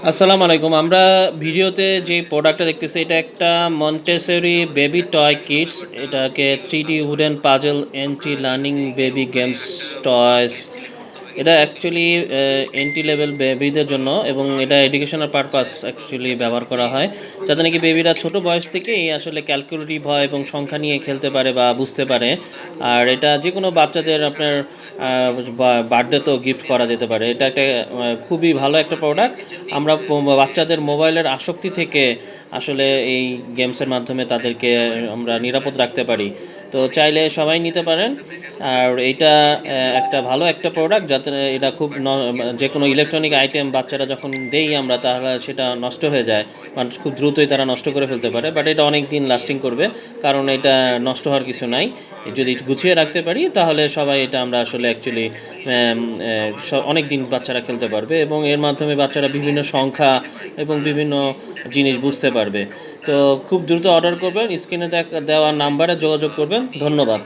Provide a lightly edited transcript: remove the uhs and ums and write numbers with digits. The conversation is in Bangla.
আসসালামু আলাইকুম। আমরা ভিডিওতে যে প্রোডাক্টটা দেখতেছি এটা একটা মন্টেসরি বেবি টয় কিডস। এটাকে 3D wooden puzzle anti learning baby games toys. এটা অ্যাকচুয়ালি এন্ট্রি লেভেল বেবিদের জন্য এবং এটা এডুকেশনাল পারপাস অ্যাকচুয়ালি ব্যবহার করা হয়, যাতে নাকি বেবিরা ছোট বয়স থেকেই আসলে ক্যালকুলেটিভ হয় এবং সংখ্যা নিয়ে খেলতে পারে বা বুঝতে পারে। আর এটা যে কোনো বাচ্চাদের আপনার বার্থডেতেও গিফট করা যেতে পারে। এটা একটা খুবই ভালো একটা প্রোডাক্ট। আমরা বাচ্চাদের মোবাইলের আসক্তি থেকে আসলে এই গেমসের মাধ্যমে তাদেরকে আমরা নিরাপদ রাখতে পারি। তো চাইলে সবাই নিতে পারেন। আর এইটা একটা ভালো একটা প্রোডাক্ট, যাতে এটা খুব যে কোনো ইলেকট্রনিক আইটেম বাচ্চারা যখন দেই আমরা, তাহলে সেটা নষ্ট হয়ে যায়, মানে খুব দ্রুতই তারা নষ্ট করে ফেলতে পারে। বাট এটা অনেক দিন লাস্টিং করবে, কারণ এটা নষ্ট হওয়ার কিছু নাই। যদি গুছিয়ে রাখতে পারি তাহলে সবাই এটা আমরা আসলে অ্যাকচুয়ালি অনেক দিন বাচ্চারা খেলতে পারবে এবং এর মাধ্যমে বাচ্চারা বিভিন্ন সংখ্যা এবং বিভিন্ন জিনিস বুঝতে পারবে। তো খুব দ্রুত অর্ডার করবেন, স্ক্রিনে দেওয়া নাম্বারে যোগাযোগ করবেন। ধন্যবাদ।